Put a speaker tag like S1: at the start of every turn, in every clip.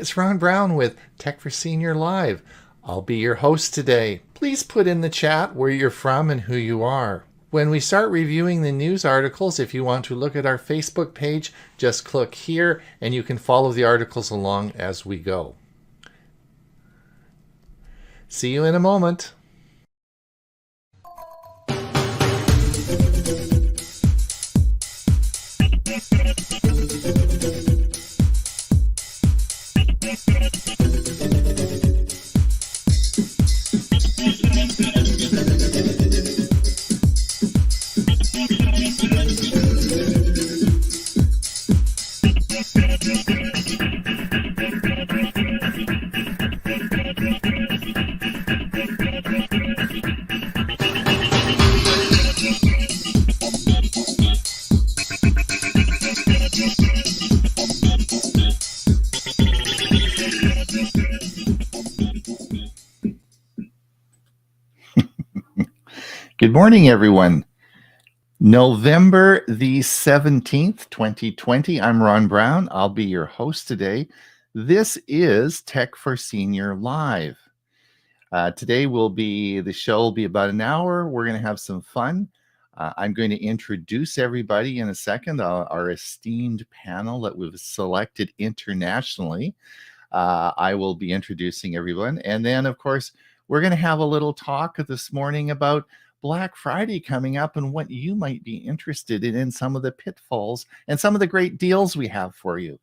S1: it's Ron Brown with Tech for Senior Live. I'll be your host today. Please put in the chat where you're from and who you are. When we start reviewing the news articles, if you want to look at our Facebook page, just click here and you can follow the articles along as we go. See you in a moment. Good morning, everyone. November the 17th, 2020. I'm Ron Brown. I'll be your host today. This is Tech for Senior Live. Today the show will be about an hour. We're going to have some fun. I'm going to introduce everybody in a second, our esteemed panel that we've selected internationally. I will be introducing everyone. And then, of course, we're going to have a little talk this morning about Black Friday coming up and what you might be interested in some of the pitfalls and some of the great deals we have for you.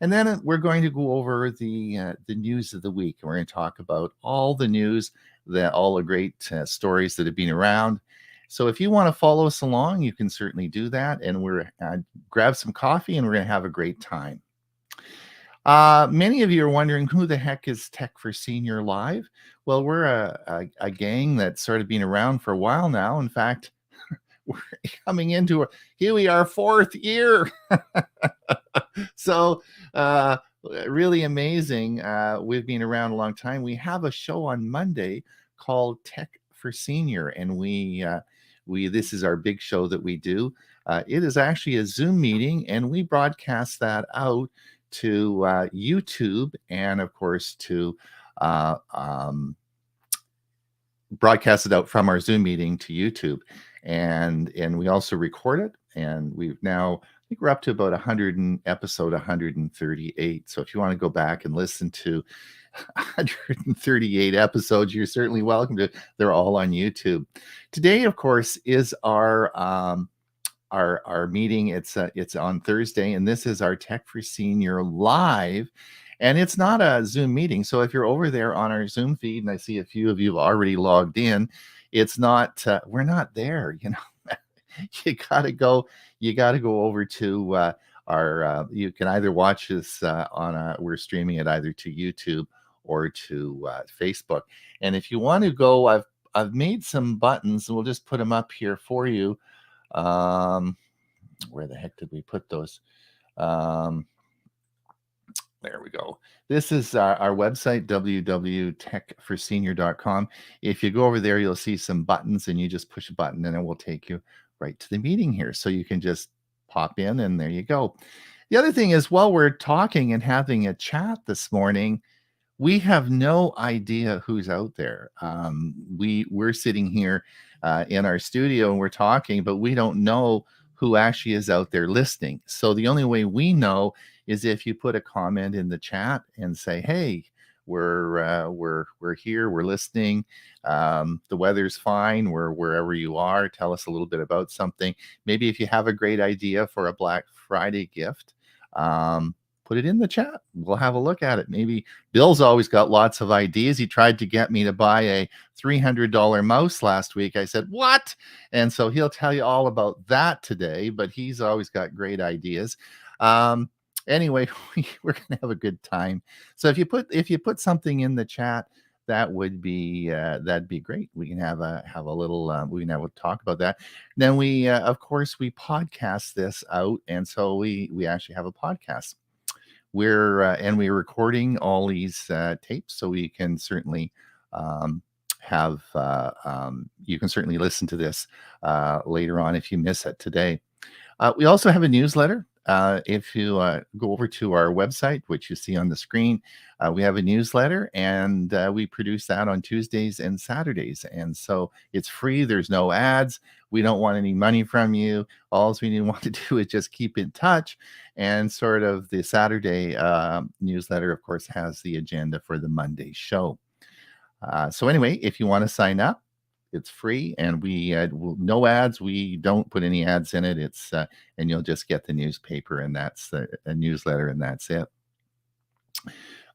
S1: And then we're going to go over the news of the week. We're going to talk about all the news, all the great stories that have been around. So if you want to follow us along, you can certainly do that. And we're grab some coffee and we're going to have a great time. Many of you are wondering who the heck is Tech for Senior Live? Well, we're a gang that's sort of been around for a while now. In fact, we're coming into here we are, 4th year. So really amazing. We've been around a long time. We have a show on Monday called Tech for Senior, and this is our big show that we do. It is actually a Zoom meeting, and we broadcast that out to YouTube, and of course to broadcast it out from our Zoom meeting to YouTube, and we also record it. And we've now, I think we're up to about episode 138. So if you want to go back and listen to 138 episodes, you're certainly welcome to. They're all on YouTube. Today, of course, is our meeting. It's on Thursday, and this is our Tech for Senior Live, and it's not a Zoom meeting. So if you're over there on our Zoom feed, and I see a few of you have already logged in, it's not we're not there. You gotta go over to our you can either watch this we're streaming it either to YouTube or to Facebook. And if you want to go, I've made some buttons, and we'll just put them up here for you. Where the heck did we put those? There we go. This is our website, www.techforsenior.com. If you go over there, you'll see some buttons, and you just push a button and it will take you right to the meeting here. So you can just pop in, and there you go. The other thing is, while we're talking and having a chat this morning, we have no idea who's out there. We're sitting here in our studio and we're talking, but we don't know who actually is out there listening. So the only way we know is if you put a comment in the chat and say, "Hey, we're here, we're listening. The weather's fine. We're wherever you are. Tell us a little bit about something. Maybe if you have a great idea for a Black Friday gift." Put it in the chat. We'll have a look at it. Maybe Bill's always got lots of ideas. He tried to get me to buy a $300 mouse last week. I said, "What?" And so he'll tell you all about that today, but he's always got great ideas. Anyway, we're going to have a good time. So if you put something in the chat, that would be that'd be great. We can have a little we can have a talk about that. Then we of course we podcast this out, and so we actually have a podcast. We're recording all these tapes, so we can certainly have you can certainly listen to this later on if you miss it today. We also have a newsletter. if you go over to our website, which you see on the screen, we have a newsletter, and we produce that on Tuesdays and Saturdays. And so it's free. There's no ads. We don't want any money from you. All we want to do is just keep in touch. And sort of the Saturday newsletter, of course, has the agenda for the Monday show. So anyway, if you want to sign up, it's free, and we no ads. We don't put any ads in it. It's and you'll just get the newspaper, and that's a newsletter, and that's it.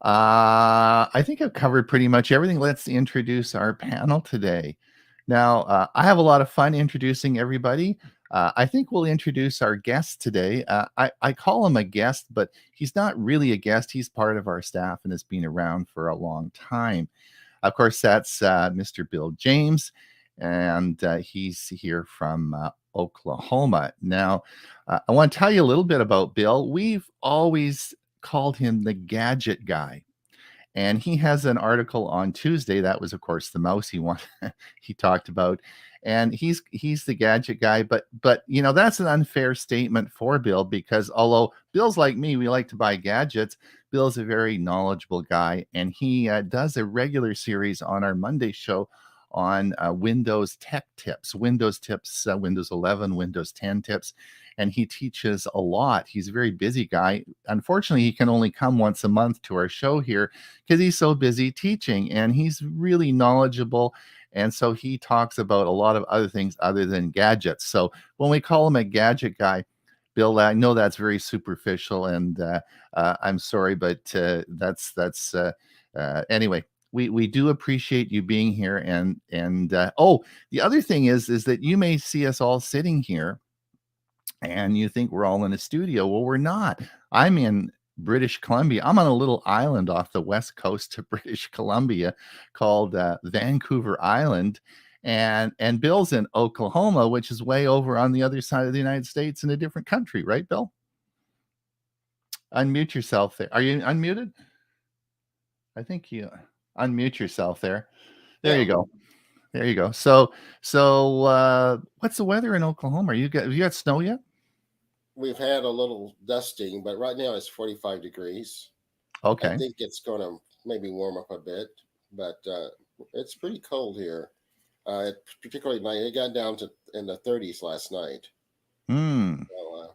S1: I think I've covered pretty much everything. Let's introduce our panel today. Now, I have a lot of fun introducing everybody. I think we'll introduce our guest today. I call him a guest, but he's not really a guest. He's part of our staff and has been around for a long time. Of course, that's Mr. Bill James, and he's here from Oklahoma. Now, I want to tell you a little bit about Bill. We've always called him the gadget guy. And he has an article on Tuesday. That was, of course, the mousy one he talked about. And he's the gadget guy, but that's an unfair statement for Bill, because although Bill's like me, we like to buy gadgets. Bill's a very knowledgeable guy, and he does a regular series on our Monday show on Windows tech tips, Windows tips, Windows 11, Windows 10 tips, and he teaches a lot. He's a very busy guy. Unfortunately, he can only come once a month to our show here because he's so busy teaching, and he's really knowledgeable. And so he talks about a lot of other things other than gadgets. So when we call him a gadget guy, Bill, I know that's very superficial, and I'm sorry, but that's anyway. We do appreciate you being here, and the other thing is that you may see us all sitting here, and you think we're all in a studio. Well, we're not. I'm in British Columbia. I'm on a little island off the west coast of British Columbia called Vancouver Island, and Bill's in Oklahoma, which is way over on the other side of the United States in a different country, right, Bill? Unmute yourself there. Are you unmuted? I think you unmute yourself there. There you go. There you go. So what's the weather in Oklahoma? Have you got snow yet?
S2: We've had a little dusting, but right now it's 45 degrees.
S1: Okay.
S2: I think it's going to maybe warm up a bit, but it's pretty cold here. Particularly at night, it got down to in the 30s last night. So,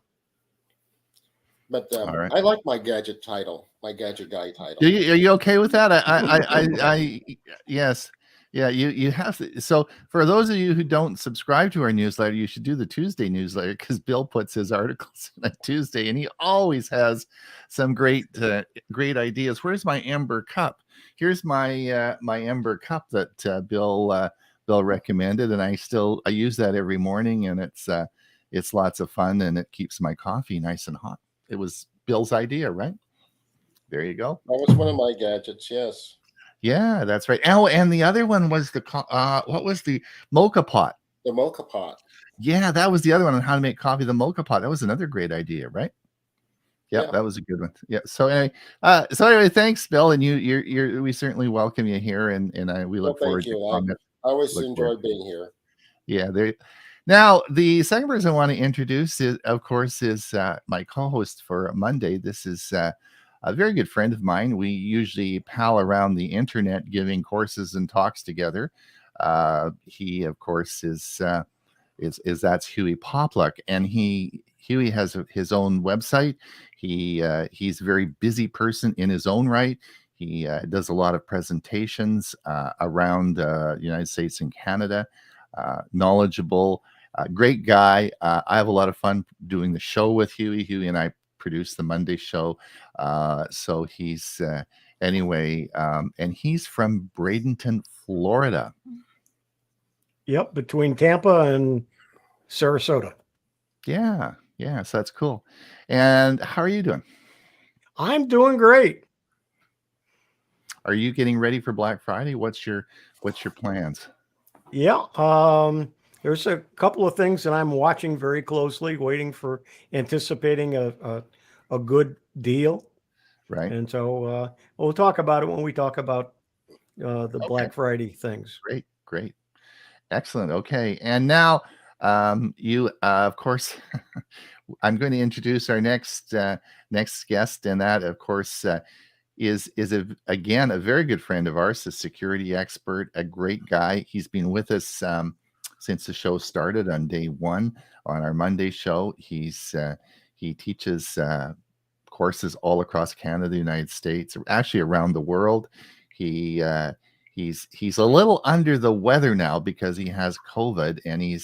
S2: but
S1: right.
S2: I like my gadget title, my gadget guy title.
S1: Are you okay with that? I yes. Yeah, you have to. So for those of you who don't subscribe to our newsletter, you should do the Tuesday newsletter, because Bill puts his articles on Tuesday, and he always has some great ideas. Where's my amber cup? Here's my my amber cup that Bill recommended, and I use that every morning, and it's lots of fun, and it keeps my coffee nice and hot. It was Bill's idea, right? There you go.
S2: That was one of my gadgets, yes.
S1: Yeah, that's right. Oh, and the other one was what was the mocha pot?
S2: The mocha pot.
S1: Yeah, that was the other one on how to make coffee. The mocha pot. That was another great idea, right? Yep, yeah, that was a good one. Yeah. So anyway, thanks, Bill, and we certainly welcome you here, and we look forward to
S2: it. I always enjoy being here.
S1: Yeah, there. Now, the second person I want to introduce is, of course, my co-host for Monday. This is a very good friend of mine. We usually pal around the internet giving courses and talks together. He, of course, is that's Huey Popluck, and Huey has his own website. He's a very busy person in his own right. He does a lot of presentations around the United States and Canada. Knowledgeable, great guy. I have a lot of fun doing the show with Huey. Huey and I produce the Monday show. So he's anyway, and he's from Bradenton, Florida.
S3: Yep, between Tampa and Sarasota.
S1: Yeah, so that's cool. And how are you doing?
S3: I'm doing great.
S1: Are you getting ready for Black Friday? What's your plans?
S3: Yeah, there's a couple of things that I'm watching very closely, anticipating a good deal.
S1: Right.
S3: And so we'll talk about it when we talk about the Black Friday things.
S1: Great. Excellent. Okay. And now You, of course, I'm going to introduce our next guest, and that, of course, is again a very good friend of ours, a security expert, a great guy. He's been with us since the show started on day one on our Monday show. He teaches courses all across Canada, the United States, actually around the world. He he's a little under the weather now because he has COVID, and he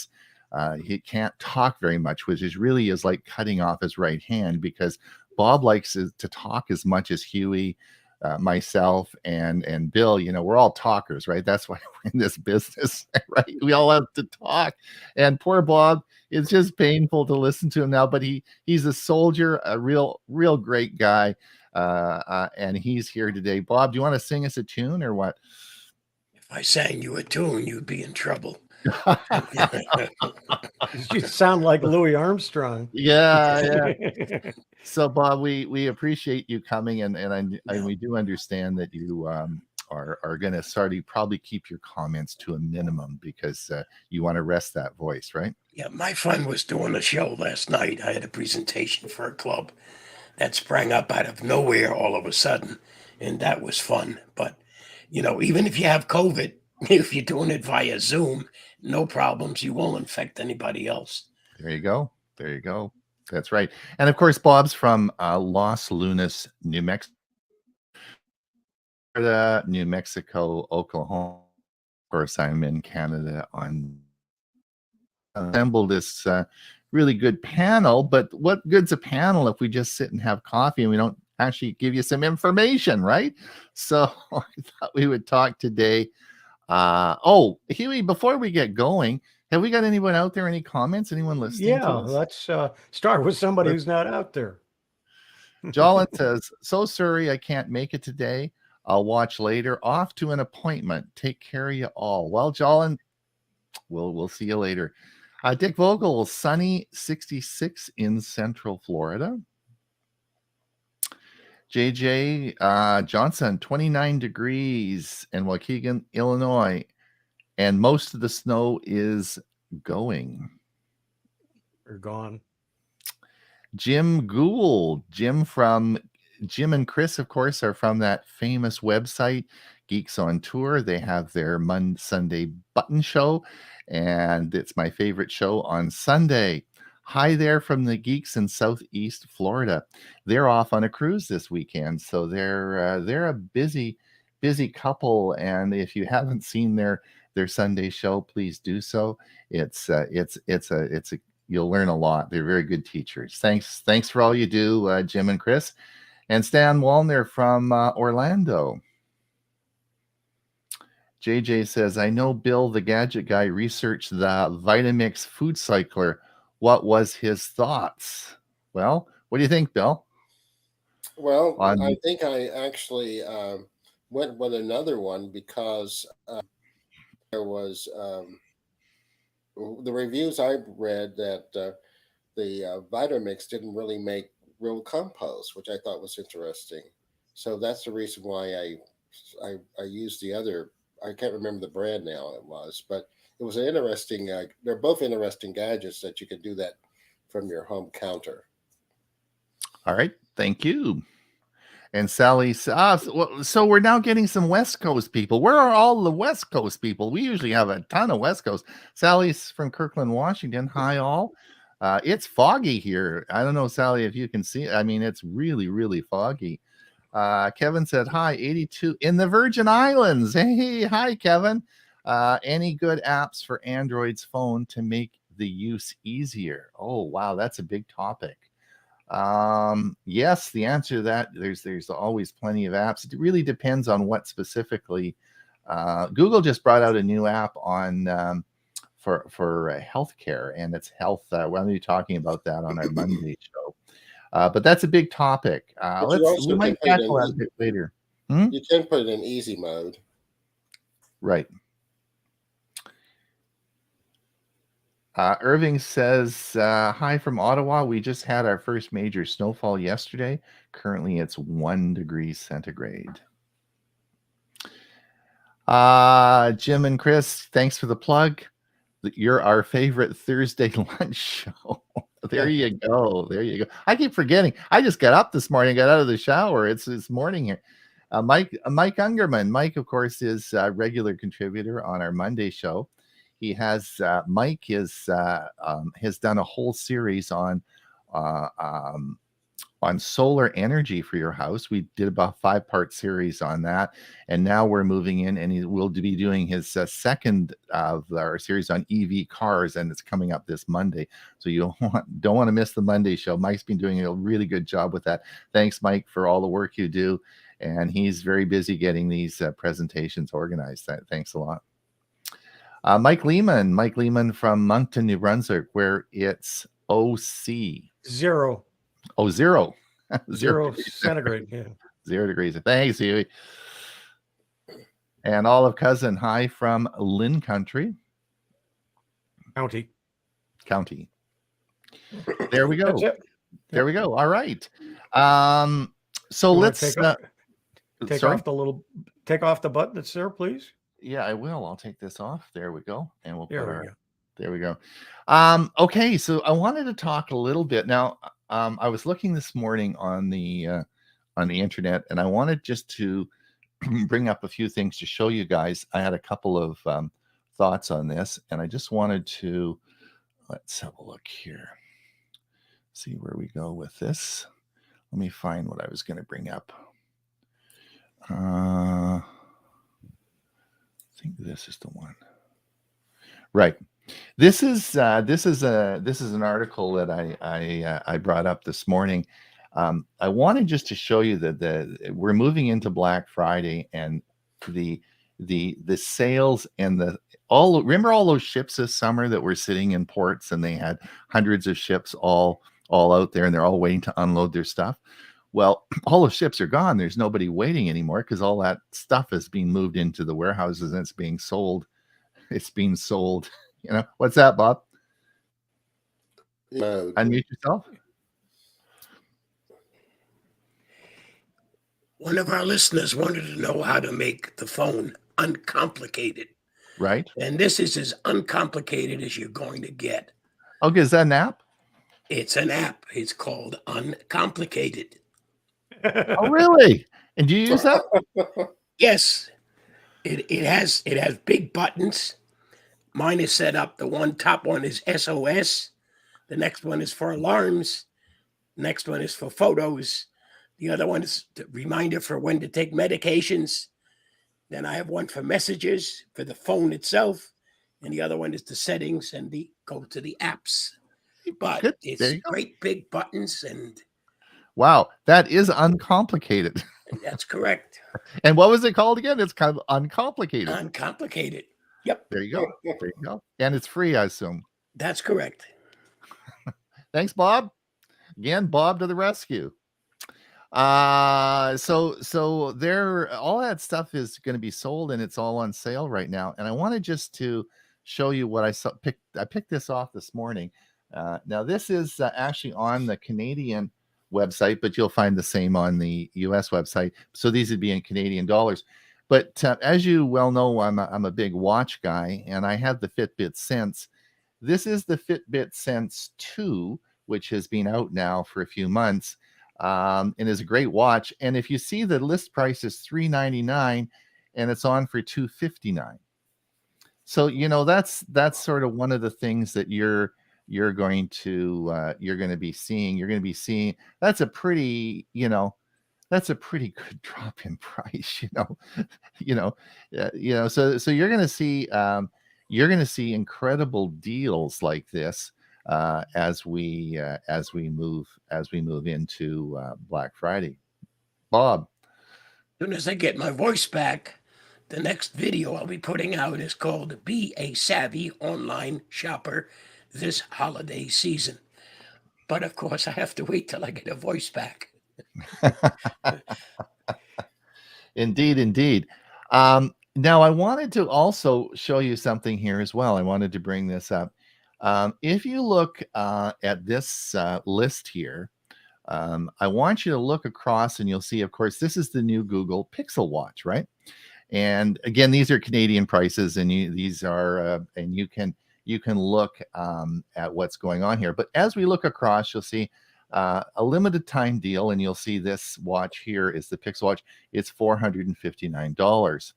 S1: can't talk very much, which is really is like cutting off his right hand, because Bob likes to talk as much as Huey, myself, and Bill. You know, we're all talkers, right? That's why we're in this business, right? We all have to talk. And poor Bob, it's just painful to listen to him now. But he's a soldier, a real great guy, and he's here today. Bob, do you want to sing us a tune or what?
S4: If I sang you a tune, you'd be in trouble.
S3: You sound like Louis Armstrong.
S1: Yeah. So, Bob, we appreciate you coming, and we do understand that you are going to probably keep your comments to a minimum because you want to rest that voice, right?
S4: Yeah, my fun was doing a show last night. I had a presentation for a club that sprang up out of nowhere all of a sudden, and that was fun. But, you know, even if you have COVID, if you're doing it via Zoom, no problems. You won't infect anybody else.
S1: There you go. That's right. And of course, Bob's from Los Lunas, New Mexico, New Mexico, Oklahoma. Of course, I'm in Canada on assemble this really good panel. But what good's a panel if we just sit and have coffee and we don't actually give you some information, right? So I thought we would talk today. Huey, before we get going, have we got anyone out there? Any comments? Anyone listening to us?
S3: Let's start with somebody who's not out there.
S1: Jolin says, so sorry I can't make it today. I'll watch later. Off to an appointment. Take care of you all. Well, Jolin, we'll see you later. Dick Vogel, sunny 66 in Central Florida. JJ Johnson, 29 degrees in Waukegan, Illinois. And most of the snow is going.
S3: Or gone.
S1: Jim Gould. Jim and Chris, of course, are from that famous website, Geeks on Tour. They have their Sunday button show, and it's my favorite show on Sunday. Hi there from the Geeks in Southeast Florida. They're off on a cruise this weekend, so they're a busy couple. And if you haven't seen their Sunday show, please do so. You'll learn a lot. They're very good teachers. Thanks for all you do, Jim and Chris. And Stan Wallner from Orlando. JJ says, I know Bill, the gadget guy, researched the Vitamix food cycler. What was his thoughts? Well, what do you think, Bill?
S2: Well, I think I actually went with another one because there was the reviews I read that the Vitamix didn't really make real compost, which I thought was interesting. So that's the reason why I used the other. I can't remember the brand now. It was, but it was an interesting. They're both interesting gadgets that you can do that from your home counter.
S1: All right, thank you. And Sally says, so we're now getting some West Coast people. Where are all the West Coast people? We usually have a ton of West Coast. Sally's from Kirkland, Washington. Hi, all. It's foggy here. I don't know, Sally, if you can see. I mean, it's really, really foggy. Kevin said, hi, 82 in the Virgin Islands. Hey, hi, Kevin. Any good apps for Android's phone to make the use easier? Oh, wow, that's a big topic. Yes, the answer to that, there's always plenty of apps. It really depends on what specifically. Google just brought out a new app on for healthcare, and it's health. We're going to be talking about that on our Monday show. But that's a big topic. We might tackle that a bit later.
S2: You can put it in easy mode.
S1: Right. Irving says, hi from Ottawa. We just had our first major snowfall yesterday. Currently, it's 1 degree centigrade. Jim and Chris, thanks for the plug. You're our favorite Thursday lunch show. There you go. There you go. I keep forgetting. I just got up this morning, got out of the shower. It's morning here. Mike Ungerman. Mike, of course, is a regular contributor on our Monday show. He has Mike has done a whole series on solar energy for your house. We did about 5-part series on that, and now we're moving in, and he will be doing his second of our series on EV cars, and it's coming up this Monday. So you don't want to miss the Monday show. Mike's been doing a really good job with that. Thanks, Mike, for all the work you do, and he's very busy getting these presentations organized. Thanks a lot. Mike Lehman from Moncton, New Brunswick, where it's OC.
S3: 0.
S1: Oh, 0.
S3: 0 centigrade. Yeah.
S1: 0 degrees. Thanks, Huey. And Olive Cousin, hi from Lynn Country. County. There we go.
S3: That's it.
S1: There we go. All right. So let's
S3: take off the button that's there, please.
S1: Yeah, I will. I'll take this off. There we go. And we'll there we go. Okay, so I wanted to talk a little bit now. I was looking this morning on the internet, and I wanted just to bring up a few things to show you guys. I had a couple of thoughts on this, and I just wanted to let's have a look here. See where we go with this. Let me find what I was going to bring up. I think this is the one. Right. This is an article that I brought up this morning. I wanted just to show you that we're moving into Black Friday, and the sales and remember all those ships this summer that were sitting in ports, and they had hundreds of ships all out there, and they're all waiting to unload their stuff. Well, all the ships are gone. There's nobody waiting anymore because all that stuff is being moved into the warehouses and it's being sold. It's being sold. You know, what's that, Bob?
S2: No.
S1: Unmute yourself.
S4: One of our listeners wanted to know how to make the phone uncomplicated.
S1: Right.
S4: And this is as uncomplicated as you're going to get.
S1: Okay, is that an app?
S4: It's an app. It's called Uncomplicated.
S1: Oh, really? And do you use that?
S4: Yes. It has big buttons. Mine is set up. The top one is SOS. The next one is for alarms. The next one is for photos. The other one is the reminder for when to take medications. Then I have one for messages for the phone itself. And the other one is the settings and go to the apps. But
S1: Good.
S4: It's great big buttons and
S1: wow, that is uncomplicated.
S4: that's correct.
S1: And what was it called again? It's kind of uncomplicated.
S4: Uncomplicated. Yep.
S1: There you go. There you go. And it's free, I assume.
S4: That's correct.
S1: Thanks, Bob. Again, Bob to the rescue. So there, all that stuff is going to be sold, and it's all on sale right now. And I wanted just to show you what I picked this off this morning. Now this is actually on the Canadian website, but you'll find the same on the US website. So these would be in Canadian dollars. But as you well know, I'm a big watch guy, and I have the Fitbit Sense. This is the Fitbit Sense 2, which has been out now for a few months, and is a great watch. And if you see, the list price is $399, and it's on for $259. So that's sort of one of the things that you're going to be seeing. You're going to be seeing that's a pretty good drop in price, So you're going to see incredible deals like this as we move into Black Friday. Bob,
S4: As soon as I get my voice back, the next video I'll be putting out is called "Be a Savvy Online Shopper This Holiday Season." But of course, I have to wait till I get a voice back.
S1: Indeed. Now I wanted to also show you something here as well. I wanted to bring this up. If you look at this list here, I want you to look across, and you'll see, of course, this is the new Google Pixel Watch, right? And again, these are Canadian prices, and you can you can look at what's going on here. But as we look across, you'll see a limited time deal, and you'll see this watch here is the Pixel Watch. It's $459.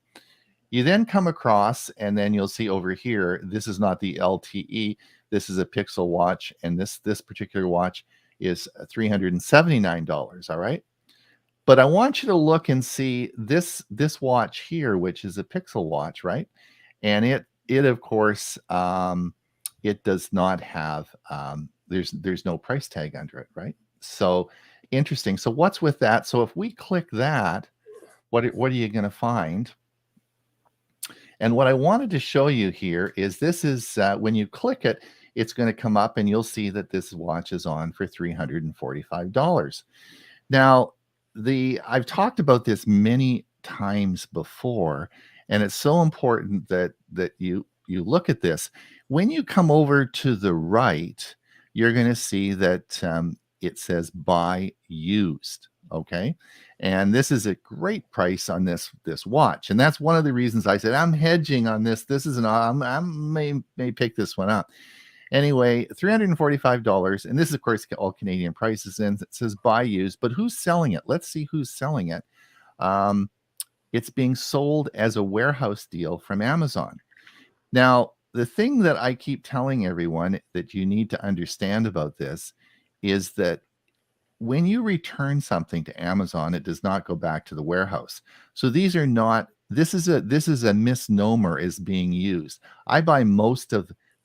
S1: You then come across, and then you'll see over here, this is not the LTE. This is a Pixel Watch, and this particular watch is $379. All right. But I want you to look and see this watch here, which is a Pixel Watch, right? And it of course it does not have there's no price tag under it, right? So interesting. So what's with that? So if we click that, what are you going to find? And what I wanted to show you here is this is when you click it, it's going to come up and you'll see that this watch is on for $345. Now, I've talked about this many times before, and it's so important that you look at this. When you come over to the right, you're going to see that it says buy used. Okay, and this is a great price on this watch, and that's one of the reasons I said I'm hedging on this. This is I may pick this one up. Anyway, $345, and this is, of course, all Canadian prices, and it says buy used, but who's selling it? Let's see who's selling it. It's being sold as a warehouse deal from Amazon. Now, the thing that I keep telling everyone that you need to understand about this is that when you return something to Amazon, it does not go back to the warehouse. So these are not, this is a misnomer is being used.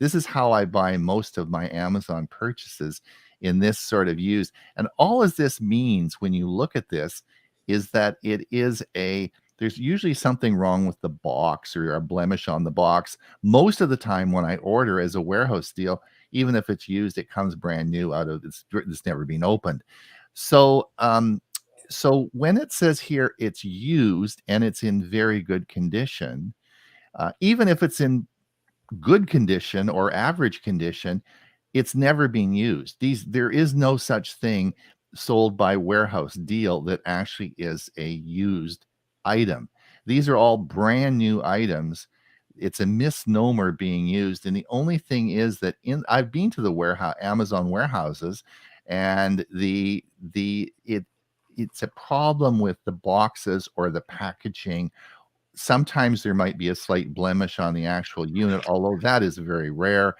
S1: This is how I buy most of my Amazon purchases, in this sort of use. And all of this means when you look at this is that there's usually something wrong with the box or a blemish on the box. Most of the time when I order as a warehouse deal, even if it's used, it comes brand new out of it's never been opened. So so when it says here it's used and it's in very good condition, even if it's in good condition or average condition, it's never been used. There is no such thing sold by warehouse deal that actually is a used item. These are all brand new items. It's a misnomer being used, and the only thing is that I've been to the Amazon warehouses, and it's a problem with the boxes or the packaging. Sometimes there might be a slight blemish on the actual unit, although that is very rare.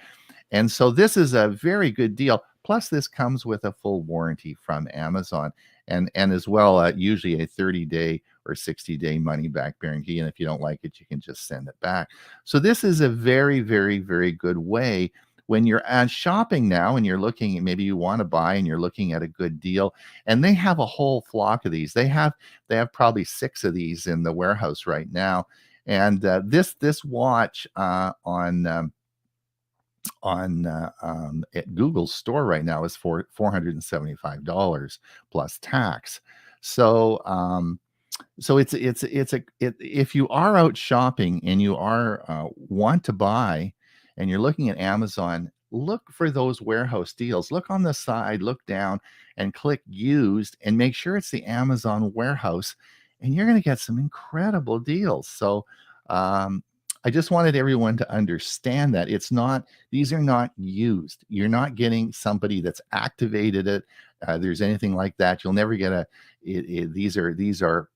S1: And so this is a very good deal. Plus, this comes with a full warranty from Amazon, and as well, usually a 30-day or 60-day money-back guarantee. And if you don't like it, you can just send it back. So this is a very, very, very good way when you're shopping now and you're looking, maybe you want to buy and you're looking at a good deal. And they have a whole flock of these. They have probably 6 of these in the warehouse right now. And this watch on at Google's store right now is for $475 plus tax. So if you are out shopping and you are want to buy and you're looking at Amazon, look for those warehouse deals. Look on the side, look down, and click used, and make sure it's the Amazon warehouse, and you're going to get some incredible deals. So I just wanted everyone to understand that these are not used. You're not getting somebody that's activated it. There's anything like that. You'll never get these are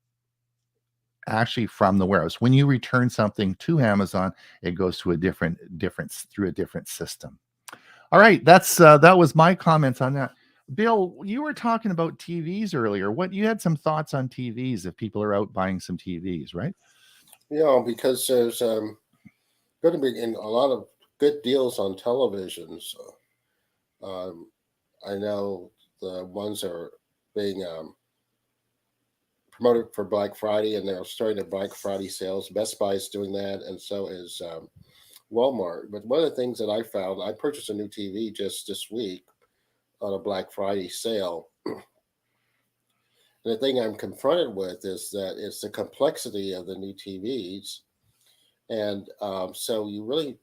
S1: actually from the warehouse. When you return something to Amazon, it goes to through a different system. All right, that was my comments on that. Bill, you were talking about TVs earlier. You had some thoughts on TVs if people are out buying some TVs, right?
S2: Yeah, because there's going to be a lot of good deals on televisions. I know the ones are being promoted for Black Friday, and they're starting their Black Friday sales. Best Buy is doing that, and so is Walmart. But one of the things that I found, I purchased a new TV just this week on a Black Friday sale. And the thing I'm confronted with is that it's the complexity of the new TVs. And so you really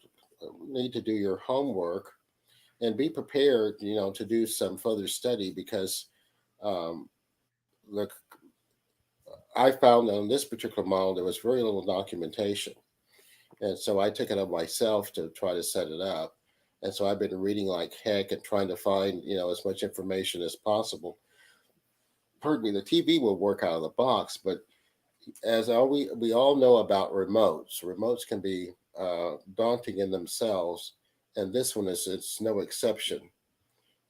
S2: need to do your homework and be prepared, to do some further study, because look, I found that on this particular model, there was very little documentation. And so I took it up myself to try to set it up. And so I've been reading like heck and trying to find, as much information as possible. Pardon me, the TV will work out of the box, but as we all know about remotes, remotes can be daunting in themselves, and this one it's no exception.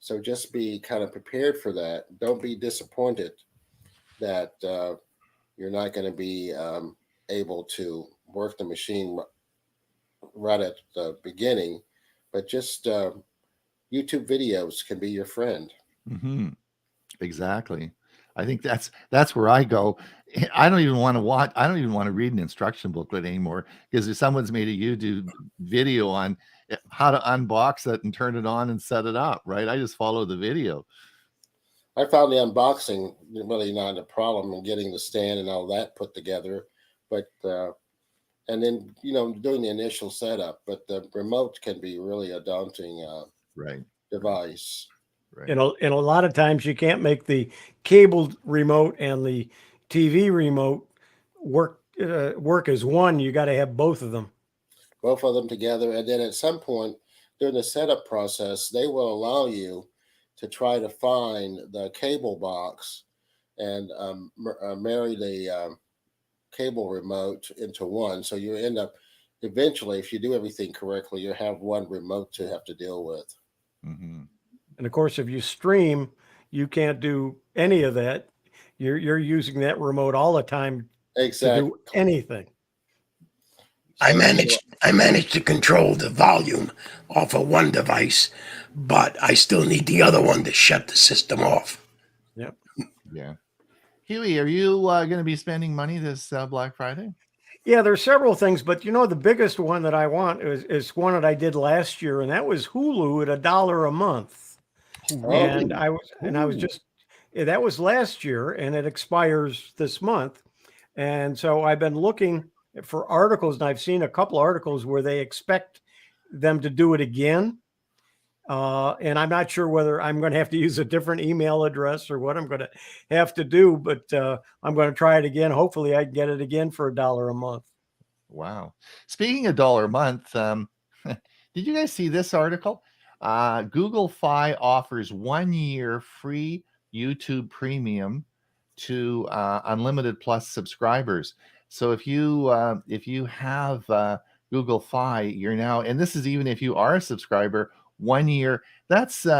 S2: So just be kind of prepared for that. Don't be disappointed that you're not going to be able to work the machine right at the beginning, but just YouTube videos can be your friend.
S1: Mm-hmm. Exactly. I think that's where I go. I don't even want to watch. I don't even want to read an instruction booklet anymore, because if someone's made a YouTube video on how to unbox it and turn it on and set it up, right? I just follow the video.
S2: I found the unboxing really not a problem in getting the stand and all that put together, but and then doing the initial setup. But the remote can be really a daunting
S1: Right.
S2: device.
S1: Right.
S3: And a lot of times you can't make the cable remote and the TV remote work as one. You got to have both of them.
S2: Both of them together, and then at some point during the setup process, they will allow you to try to find the cable box and marry the cable remote into one. So you end up eventually, if you do everything correctly, you have one remote to have to deal with.
S1: Mm-hmm.
S3: And of course, if you stream, you can't do any of that. You're using that remote all the time
S2: Exactly.
S3: to do anything.
S4: I managed to control the volume off of one device, but I still need the other one to shut the system off.
S3: Yep.
S1: Yeah. Huey, are you going to be spending money this Black Friday?
S3: Yeah, there's several things, but the biggest one that I want is one that I did last year, and that was Hulu at $1 a month. And I was just that was last year, and it expires this month. And so I've been looking for articles, and I've seen a couple articles where they expect them to do it again. And I'm not sure whether I'm going to have to use a different email address or what I'm going to have to do, but I'm going to try it again. Hopefully I can get it again for $1 a month.
S1: Wow. Speaking of $1 a month, did you guys see this article? Google Fi offers 1 year free YouTube Premium to Unlimited Plus subscribers. So if you have Google Fi, you're now, and this is even if you are a subscriber, 1 year. That's it's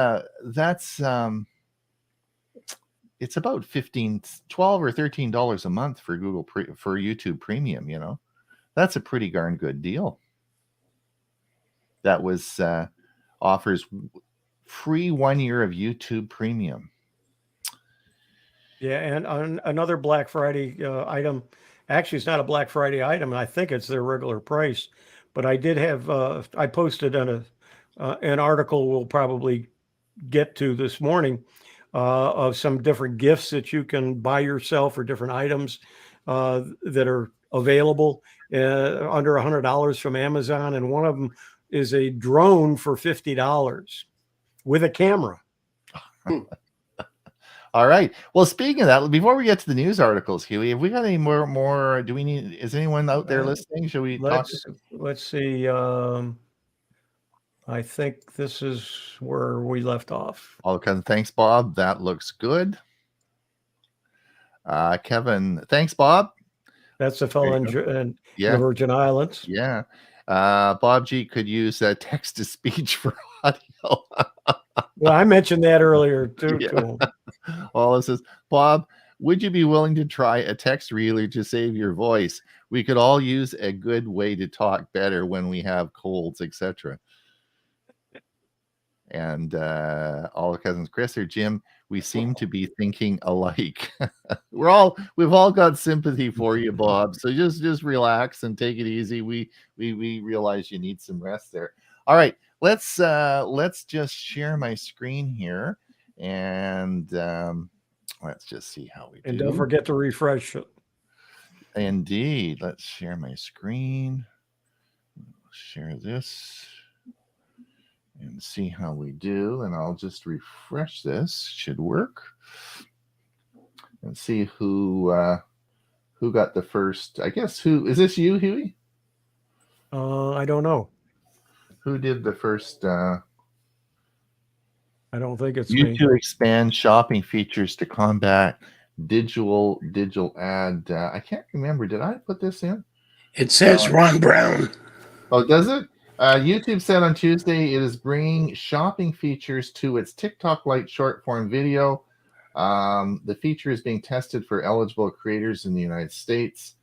S1: about $12 or $13 a month for for YouTube Premium. That's a pretty darn good deal. That was offers free 1 year of YouTube Premium.
S3: Yeah, and on another Black Friday item, actually, it's not a Black Friday item, and I think it's their regular price. But I did have I posted on an article we'll probably get to this morning of some different gifts that you can buy yourself or different items that are available under $100 from Amazon, and one of them is a drone for $50 with a camera.
S1: All right. Well, speaking of that, before we get to the news articles, Huey, have we got any more? Do we need? Is anyone out there listening? Should we talk?
S3: Let's see. I think this is where we left off.
S1: Okay. Thanks, Bob. That looks good. Kevin, thanks, Bob.
S3: That's the fellow in the Virgin Islands.
S1: Yeah. Bob G could use text to speech for audio.
S3: Well, I mentioned that earlier too.
S1: Yeah. Wallace says, Bob, would you be willing to try a text reeler to save your voice? We could all use a good way to talk better when we have colds, etc. And all the cousins, Chris or Jim, we seem to be thinking alike. We've all got sympathy for you, Bob. So just relax and take it easy. We realize you need some rest there. All right, let's just share my screen here, and let's just see how we do.
S3: And don't forget to refresh it.
S1: Indeed. Let's share my screen. Share this and see how we do. And I'll just refresh this. Should work. And see who got the first. I guess who is this? You, Huey?
S3: I don't know.
S1: Who did the first
S3: I don't think it's me.
S1: YouTube expand shopping features to combat digital ad? I can't remember. Did I put this in?
S4: It says Ron Brown.
S1: Oh, does it? YouTube said on Tuesday it is bringing shopping features to its TikTok Lite short form video. The feature is being tested for eligible creators in the United States.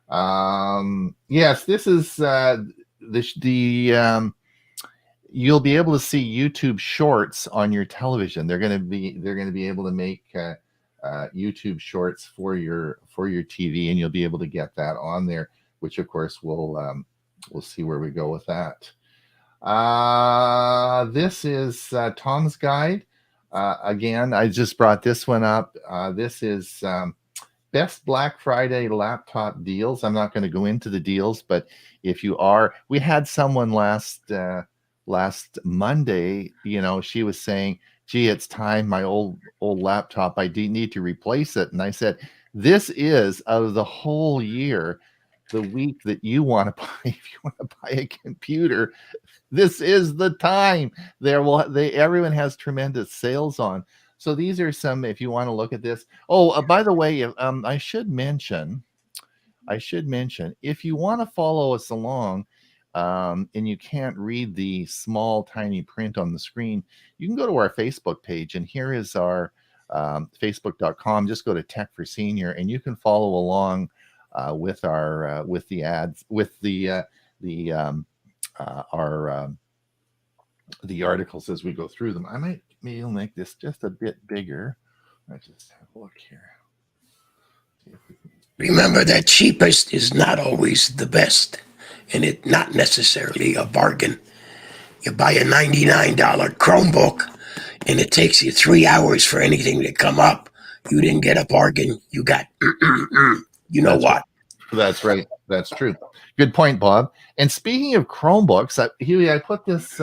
S1: Yes, this is you'll be able to see YouTube Shorts on your television. They're going to be able to make YouTube Shorts for your TV, and you'll be able to get that on there. Which, of course, we'll see where we go with that. This is Tom's Guide. Again, I just brought this one up. This is best Black Friday laptop deals. I'm not going to go into the deals, but if you are, we had someone last Monday, she was saying, gee, it's time, my old laptop, I need to replace it. And I said, this is, out of the whole year, the week that you want to buy, if you want to buy a computer, this is the time. Everyone has tremendous sales on. So these are some, if you want to look at this. Oh, by the way, I should mention, if you want to follow us along, and you can't read the small, tiny print on the screen, you can go to our Facebook page, and here is our facebook.com. Just go to Tech for Senior, and you can follow along with our with the ads, with the articles as we go through them. Maybe I'll make this just a bit bigger. I just have a look here.
S4: Remember that cheapest is not always the best, and it's not necessarily a bargain. You buy a $99 Chromebook, and it takes you 3 hours for anything to come up. You didn't get a bargain. You got, you know what?
S1: That's right. That's true. Good point, Bob. And speaking of Chromebooks, Huey, I put this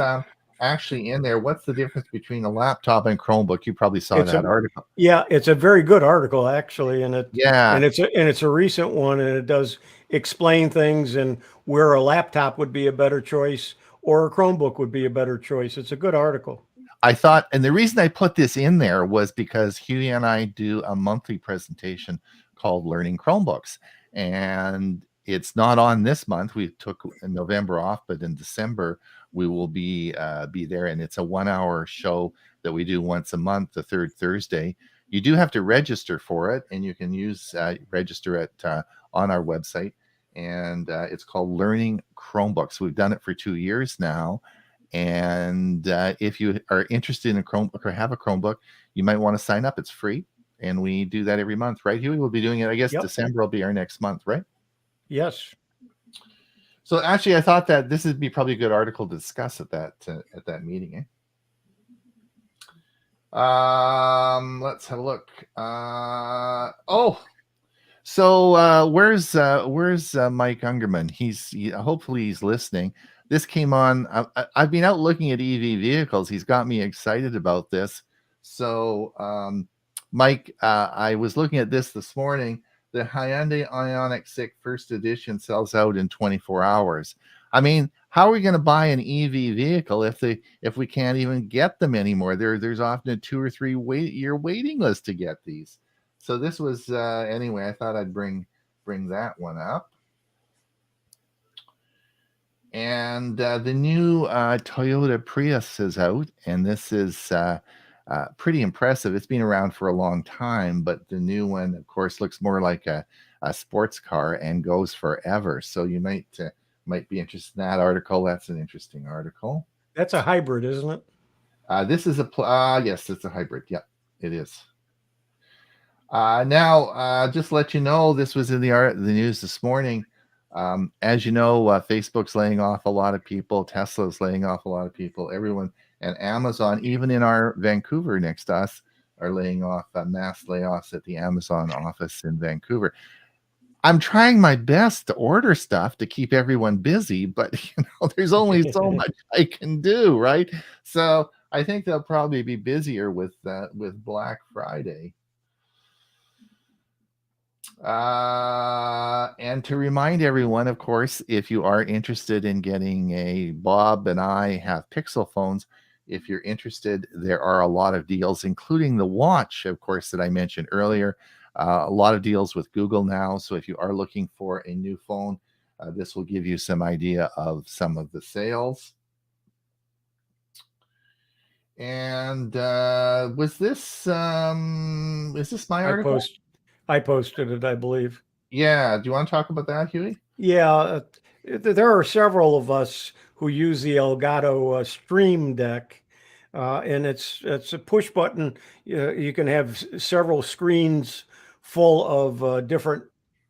S1: actually in there. What's the difference between a laptop and Chromebook? You probably saw that article.
S3: Yeah, it's a very good article, actually, and it's a recent one, and it does explain things and where a laptop would be a better choice or a Chromebook would be a better choice. It's a good article.
S1: I thought, and the reason I put this in there was because Huey and I do a monthly presentation called Learning Chromebooks, and it's not on this month. We took November off, but in December we will be there, and it's a 1-hour show that we do once a month, the third Thursday. You do have to register for it, and you can register it on our website, and it's called Learning Chromebooks. We've done it for 2 years now, and if you are interested in a Chromebook or have a Chromebook, you might want to sign up. It's free, and we do that every month, right, Huey? We'll be doing it, I guess. Yep. December will be our next month, right?
S3: Yes.
S1: So actually, I thought that this would be probably a good article to discuss at that meeting. Let's have a look. So where's Mike Ungerman? Hopefully he's listening. This came on. I've been out looking at EV vehicles. He's got me excited about this. So Mike, I was looking at this morning. The Hyundai Ioniq 6 first edition sells out in 24 hours. I mean, how are we going to buy an EV vehicle if we can't even get them anymore? There's often a 2 or 3 year waiting list to get these. So this was anyway. I thought I'd bring that one up. And the new Toyota Prius is out, and this is pretty impressive. It's been around for a long time, but the new one, of course, looks more like a sports car and goes forever. So you might be interested in that article. That's an interesting article.
S3: That's a hybrid, isn't it?
S1: This is yes, it's a hybrid. Yep, it is. Now, just to let you know, this was in the news this morning. As you know, Facebook's laying off a lot of people. Tesla's laying off a lot of people. Everyone. And Amazon, even in our Vancouver next to us, are laying off mass layoffs at the Amazon office in Vancouver. I'm trying my best to order stuff to keep everyone busy, but there's only so much I can do, right? So I think they'll probably be busier with Black Friday. And to remind everyone, of course, if you are interested in getting a Bob and I have Pixel phones, if you're interested, there are a lot of deals, including the watch, of course, that I mentioned earlier. A lot of deals with Google now. So if you are looking for a new phone, this will give you some idea of some of the sales. And was this is this my article?
S3: I posted it, I believe.
S1: Yeah. Do you want to talk about that, Huey?
S3: Yeah, there are several of us who use the Elgato Stream Deck, and it's a push button. You can have several screens full of different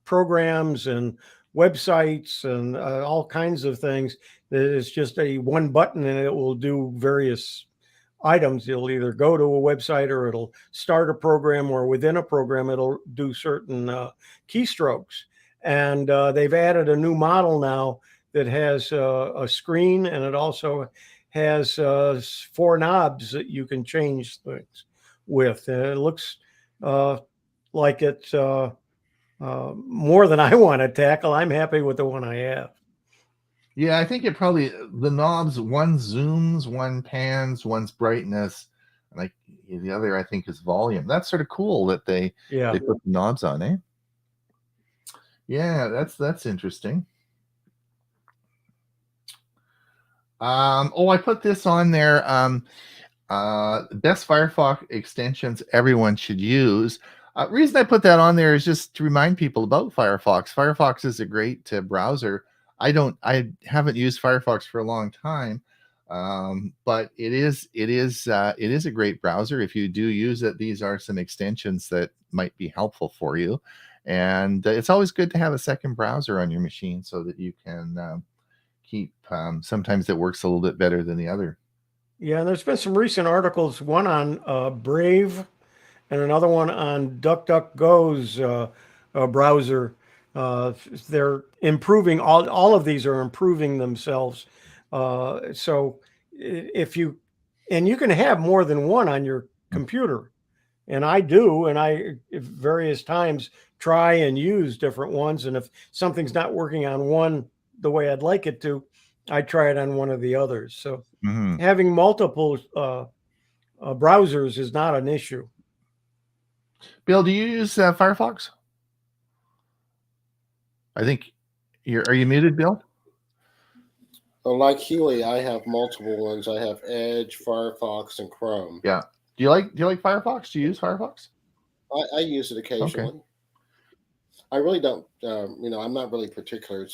S3: programs and websites and all kinds of things. It's just a one button, and it will do various items. It'll either go to a website or it'll start a program, or within a program, it'll do certain keystrokes. And they've added a new model now that has a screen, and it also has 4 knobs that you can change things with. It looks like it's more than I want to tackle. I'm happy with the one I have.
S1: Yeah, I think it probably the knobs, one zooms, one pans, one's brightness, and like the other I think is volume. That's sort of cool that they put the knobs on, eh? Yeah, that's interesting. Oh, I put this on there. Best Firefox extensions everyone should use. Reason I put that on there is just to remind people about Firefox. Firefox is a great browser. I haven't used Firefox for a long time, but it is a great browser. If you do use it, these are some extensions that might be helpful for you. And it's always good to have a second browser on your machine so that you can keep. Sometimes it works a little bit better than the other.
S3: Yeah, and there's been some recent articles, one on Brave and another one on DuckDuckGo's browser. They're improving, all of these are improving themselves. So if you can have more than one on your computer. And I do, and I at various times try and use different ones. And if something's not working on one the way I'd like it to, I try it on one of the others. So having multiple browsers is not an issue.
S1: Bill, do you use Firefox? I think are you muted, Bill?
S2: Well, like Huey, I have multiple ones. I have Edge, Firefox, and Chrome.
S1: Yeah. Do you like Firefox? Do you use Firefox?
S2: I use it occasionally. Okay. I really don't. I'm not really particular.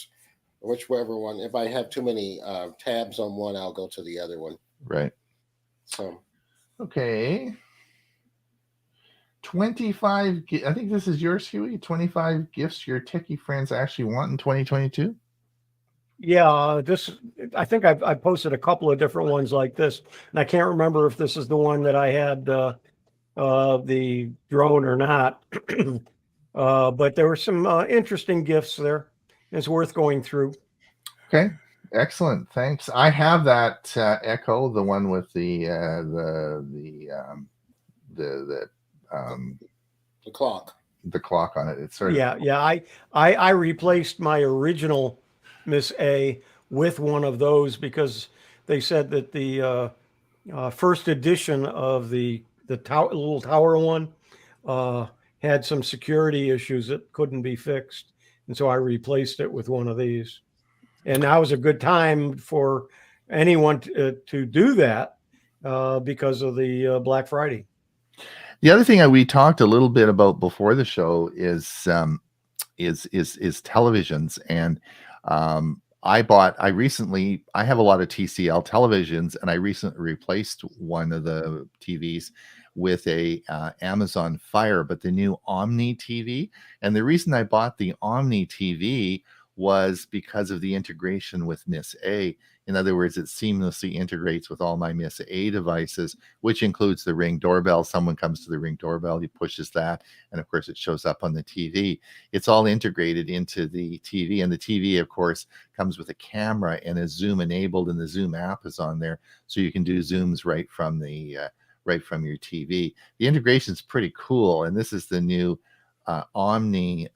S2: Whichever one. If I have too many tabs on one, I'll go to the other one.
S1: Right.
S2: So.
S1: Okay. 25. I think this is yours, Huey. 25 gifts your techie friends actually want in 2022.
S3: Yeah, I think I posted a couple of different ones like this, and I can't remember if this is the one that I had the drone or not. But there were some interesting gifts there. It's worth going through.
S1: Okay, excellent. Thanks. I have that Echo, the one with the
S2: clock.
S1: The clock on it. It's sort
S3: of I replaced my original Miss A with one of those because they said that the first edition of the little tower one had some security issues that couldn't be fixed, and so I replaced it with one of these. And now is a good time for anyone to do that because of the Black Friday.
S1: The other thing we talked a little bit about before the show is televisions, and I have a lot of TCL televisions, and I recently replaced one of the TVs with a Amazon Fire, but the new Omni TV. And the reason I bought the Omni TV was because of the integration with Miss A. In other words, it seamlessly integrates with all my Miss A devices, which includes the Ring doorbell. Someone comes to the Ring doorbell, he pushes that, and of course it shows up on the TV. It's all integrated into the TV, and the TV, of course, comes with a camera and is Zoom enabled, and the Zoom app is on there, so you can do Zooms right from your TV. The integration is pretty cool, and this is the new Omni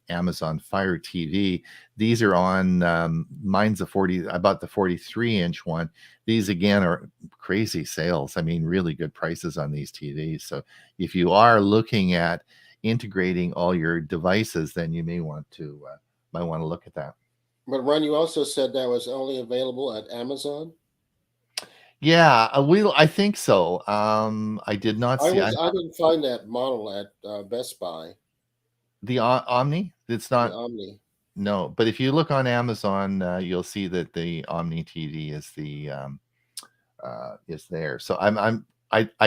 S1: Amazon Fire TV. These are on mine's a 40. I bought the 43-inch one. These again are crazy sales. I mean, really good prices on these TVs. So if you are looking at integrating all your devices, then you may want to look at that.
S2: But Ron, you also said that was only available at Amazon.
S1: Yeah, I think so. I did not see.
S2: I didn't find that model at Best Buy.
S1: The Omni. It's not.
S2: The Omni.
S1: No, but if you look on Amazon, you'll see that the Omni TV is is there. So I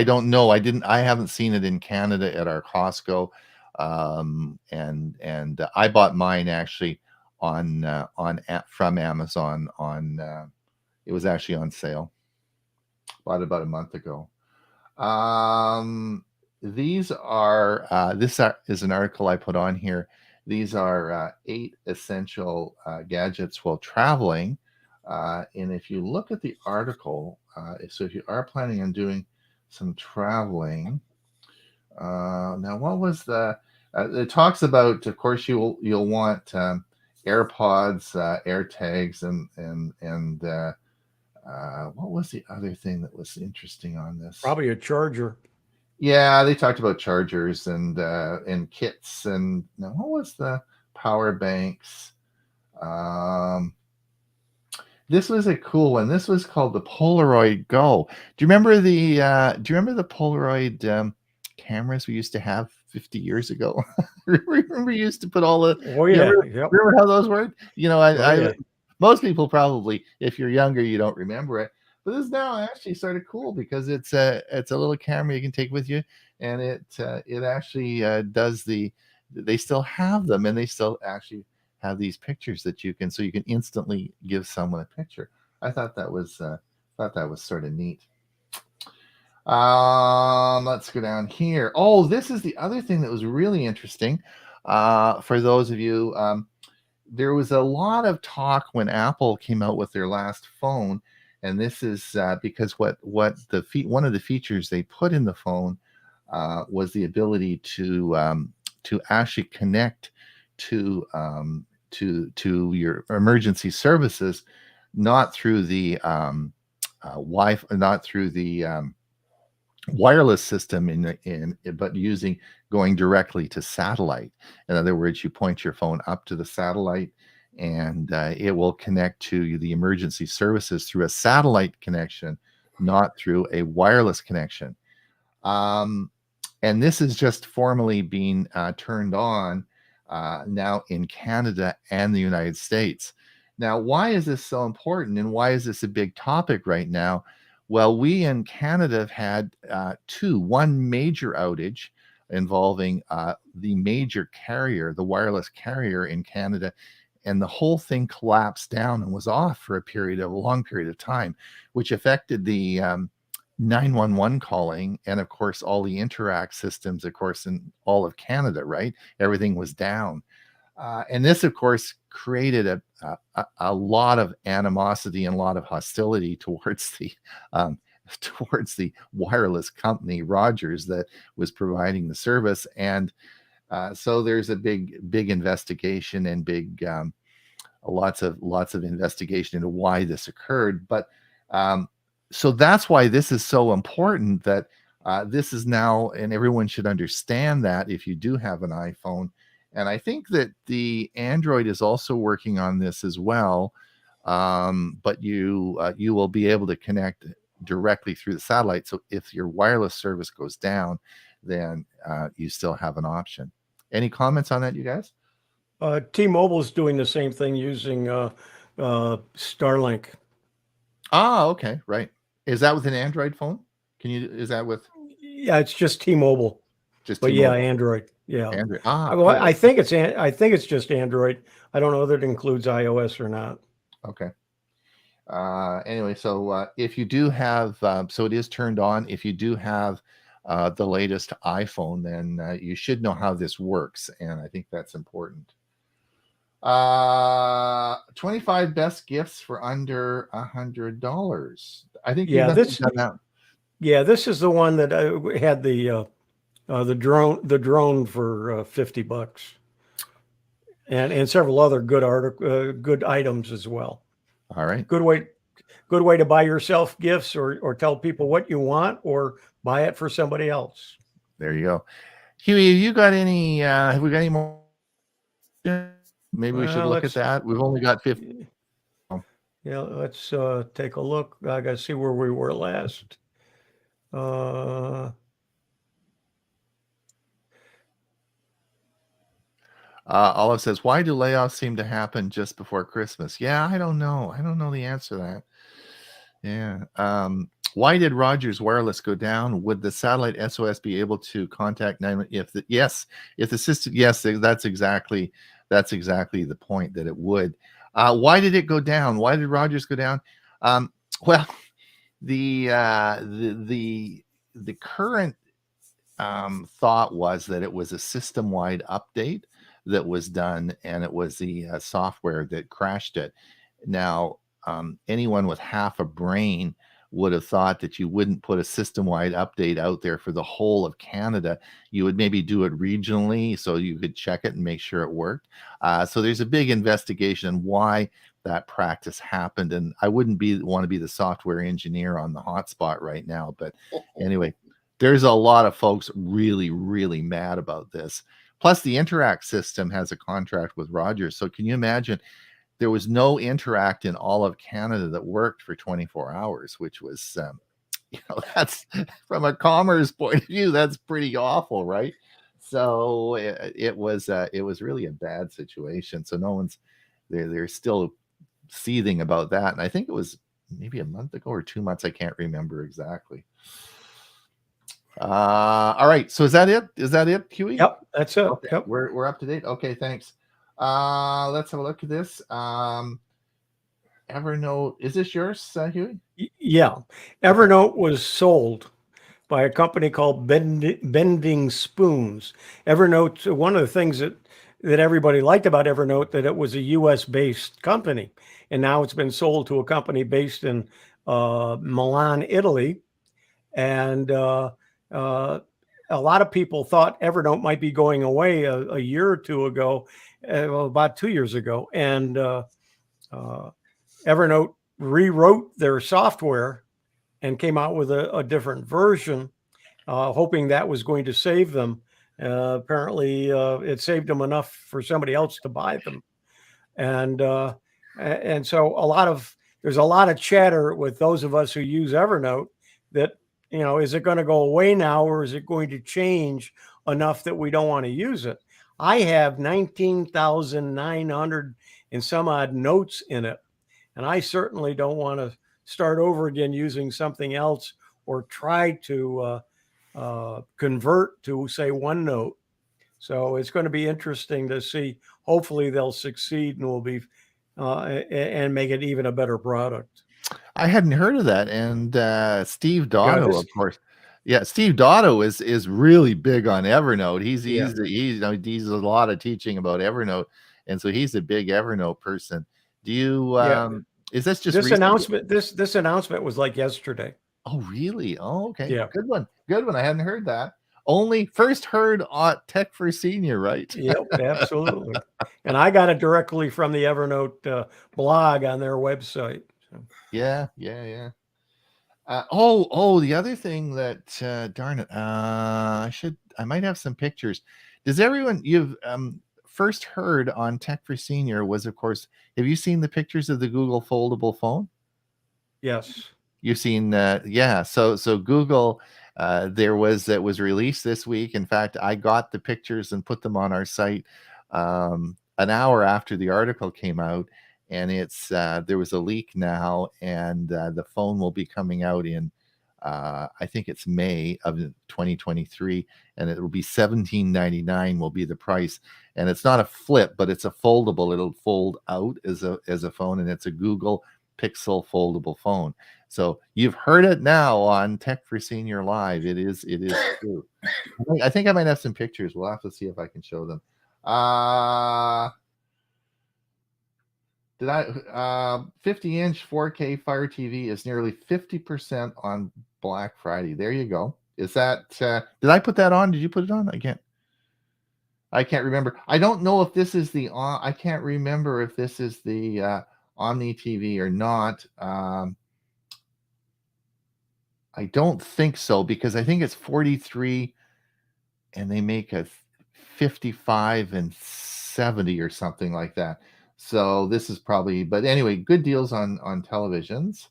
S1: don't know. I haven't seen it in Canada at our Costco, and I bought mine actually from Amazon on. It was actually on sale. Bought it about a month ago. These are this is an article I put on here. These are 8 essential gadgets while traveling. And if you look at the article, so if you are planning on doing some traveling, now what was the? It talks about, of course, you'll want AirPods, AirTags, and what was the other thing that was interesting on this?
S3: Probably a charger.
S1: Yeah, they talked about chargers and kits, and now what was the power banks? This was a cool one. This was called the Polaroid Go. Do you remember the Polaroid cameras we used to have 50 years ago? Remember you used to put all the remember how those worked? You know, most people probably, if you're younger, you don't remember it. But this is now actually sort of cool because it's a little camera you can take with you, and it actually does they still have them, and they still actually have these pictures that you can instantly give someone a picture. I thought that was sort of neat. Let's go down here. Oh, this is the other thing that was really interesting for those of you. There was a lot of talk when Apple came out with their last phone, and this is because one of the features they put in the phone was the ability to actually connect to your emergency services, not through the Wi-Fi, not through the wireless system but going directly to satellite. In other words, you point your phone up to the satellite, and it will connect to the emergency services through a satellite connection, not through a wireless connection. And this is just formally being turned on now in Canada and the United States. Now, why is this so important, and why is this a big topic right now? Well, we in Canada have had one major outage involving the major carrier, the wireless carrier in Canada, and the whole thing collapsed down and was off for a long period of time, which affected the 911 calling, and of course all the Interact systems, of course, in all of Canada, right? Everything was down. And this, of course, created a lot of animosity and a lot of hostility towards the wireless company, Rogers, that was providing the service. And so there's a big investigation and lots of investigation into why this occurred. But so that's why this is so important, that this is now, and everyone should understand that if you do have an iPhone. And I think that the Android is also working on this as well. But you will be able to connect directly through the satellite. So if your wireless service goes down, then you still have an option. Any comments on that, you guys?
S3: T-Mobile is doing the same thing using Starlink.
S1: Ah, okay, right. Is that with an Android phone? Is that with?
S3: Yeah, it's just T-Mobile.
S1: But T-Mobile.
S3: Yeah, Android. Yeah,
S1: Android.
S3: Well, cool. I think it's just Android. I don't know whether it includes iOS or not.
S1: Okay. Anyway, so if you do have, so it is turned on. If you do have the latest iPhone, then you should know how this works, and I think that's important. 25 best gifts for under $100. I think
S3: this is the one that had the The drone for $50, and several other good items as well.
S1: All right.
S3: Good way to buy yourself gifts or tell people what you want or buy it for somebody else.
S1: There you go. Huey, have you got any? Have we got any more? Maybe we should look at that. We've only got 50.
S3: Yeah, let's take a look. I got to see where we were last.
S1: Olive says, why do layoffs seem to happen just before Christmas? Yeah, I don't know. I don't know the answer to that. Yeah. Why did Rogers Wireless go down? Would the satellite SOS be able to contact 911? If the system, yes, that's exactly the point, that it would. Why did it go down? Why did Rogers go down? Well, the current thought was that it was a system-wide update that was done, and it was the software that crashed it. Now, anyone with half a brain would have thought that you wouldn't put a system-wide update out there for the whole of Canada. You would maybe do it regionally so you could check it and make sure it worked. So there's a big investigation on why that practice happened, and I wouldn't want to be the software engineer on the hotspot right now. But anyway, there's a lot of folks really, really mad about this. Plus, the Interact system has a contract with Rogers. So can you imagine? There was no Interact in all of Canada that worked for 24 hours, which was, that's, from a commerce point of view, that's pretty awful, right? So it was really a bad situation. So no one's, they're still seething about that. And I think it was maybe a month ago or 2 months. I can't remember exactly. All right. So is that it, Huey?
S3: Yep, that's it.
S1: Okay.
S3: Yep.
S1: We're up to date. Okay, thanks. Let's have a look at this. Evernote, is this yours, Huey?
S3: Yeah. Evernote was sold by a company called Bending Spoons. Evernote, one of the things that everybody liked about Evernote, that it was a US based company, and now it's been sold to a company based in Milan, Italy. And a lot of people thought Evernote might be going away a year or two ago, about 2 years ago. And Evernote rewrote their software and came out with a different version, hoping that was going to save them. Apparently, it saved them enough for somebody else to buy them. And so there's a lot of chatter with those of us who use Evernote that, is it going to go away now, or is it going to change enough that we don't want to use it? I have 19,900 and some odd notes in it, and I certainly don't want to start over again using something else or try to convert to, say, OneNote. So it's going to be interesting to see. Hopefully they'll succeed and will be and make it even a better product.
S1: I hadn't heard of that. And Steve Dotto, of course. Yeah, Steve Dotto is really big on Evernote. He's a lot of teaching about Evernote, and so he's a big Evernote person. Do you? Is this just
S3: this announcement? This announcement was like yesterday.
S1: Oh, really? Oh, okay.
S3: Yeah,
S1: good one. Good one. I hadn't heard that. Only first heard on Tech for Senior, right?
S3: Yep, absolutely. And I got it directly from the Evernote blog on their website. So.
S1: Yeah. The other thing that darn it, I might have some pictures. Does everyone you've first heard on Tech for Senior was, of course, have you seen the pictures of the Google foldable phone?
S3: Yes.
S1: You've seen yeah. So Google, that was released this week. In fact, I got the pictures and put them on our site an hour after the article came out. And it's there was a leak now, and the phone will be coming out in I think it's May of 2023, and it will be $17.99 will be the price. And it's not a flip, but it's a foldable. It'll fold out as a phone, and it's a Google Pixel foldable phone. So you've heard it now on Tech for Senior Live. It is true. I think I might have some pictures. We'll have to see if I can show them. 50-inch 4K Fire TV is nearly 50% on Black Friday. There you go. Is that did I put that on? Did you put it on? I can't remember. I don't know if this is the I can't remember if this is the Omni TV or not. I don't think so, because I think it's 43 and they make a 55 and 70 or something like that. So this is probably, but anyway, good deals on televisions.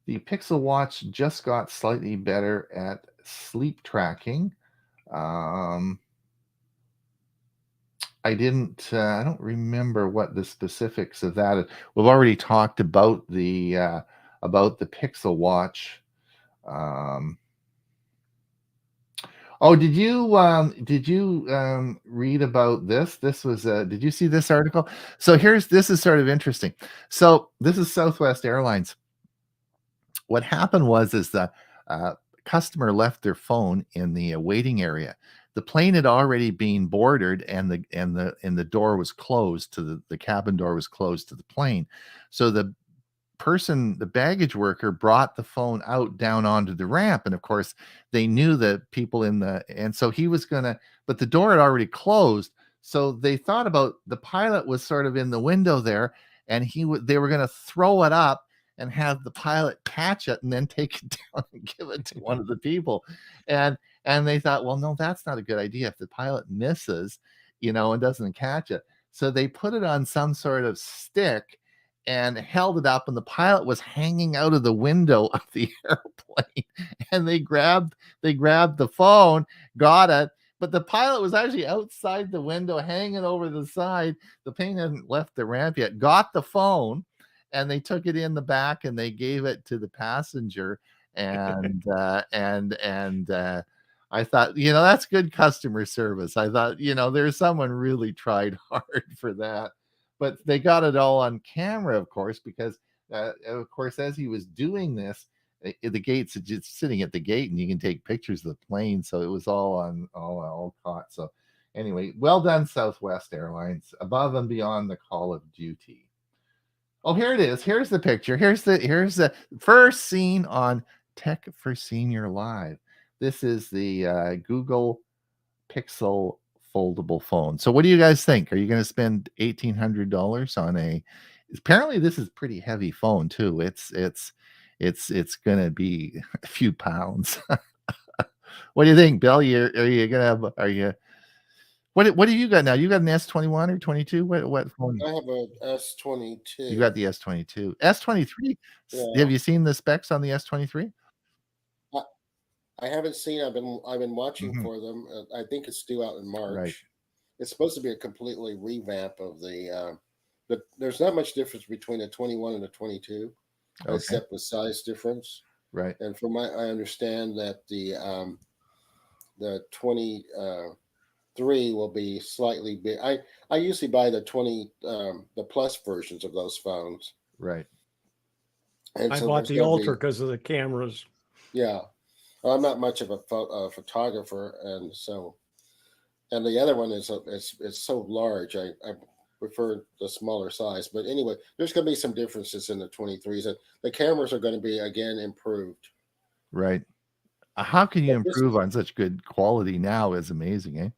S1: The Pixel Watch just got slightly better at sleep tracking. I don't remember what the specifics of that is. We've already talked about the Pixel Watch. Oh, did you read about this? This was did you see this article? So this is sort of interesting. So this is Southwest Airlines. What happened was the customer left their phone in the waiting area. The plane had already been boarded, and the door was closed to the cabin door was closed to the plane. So the baggage worker brought the phone out down onto the ramp, and of course they knew the people and so he was gonna, but the door had already closed. So they thought about, the pilot was sort of in the window there, and they were gonna throw it up and have the pilot catch it and then take it down and give it to one of the people. And they thought, well, no, that's not a good idea if the pilot misses, and doesn't catch it. So they put it on some sort of stick and held it up, and the pilot was hanging out of the window of the airplane, and they grabbed the phone, got it, but the pilot was actually outside the window hanging over the side. The plane hadn't left the ramp yet, got the phone, and they took it in the back and they gave it to the passenger. And I thought, that's good customer service. I thought, there's someone really tried hard for that. But they got it all on camera, of course, because, of course, as he was doing this, the gates, just sitting at the gate, and you can take pictures of the plane. So it was all caught. So anyway, well done, Southwest Airlines, above and beyond the call of duty. Oh, here it is. Here's the picture. Here's the first seen on Tech for Senior Live. This is the Google Pixel foldable phone. So what do you guys think? Are you going to spend $1,800 on apparently this is pretty heavy phone too. It's going to be a few pounds. What do you think, Bill? What do you got now? You got an S21 or 22? What phone?
S2: I have a S22.
S1: You got the S22. S23. Yeah. Have you seen the specs on the S23?
S2: I haven't seen. I've been watching for them. I think it's due out in March.
S1: Right.
S2: It's supposed to be a completely revamp of but there's not much difference between a 21 and a 22, except the size difference.
S1: Right.
S2: And from I understand that the 23 will be slightly big. I usually buy the plus versions of those phones.
S1: Right.
S3: And I bought the Ultra because of the cameras.
S2: Yeah. I'm not much of a photographer, and the other one is so large. I prefer the smaller size. But anyway, there's going to be some differences in the 23s, and the cameras are going to be again improved.
S1: Right. How can you improve on such good quality now? Is amazing, eh?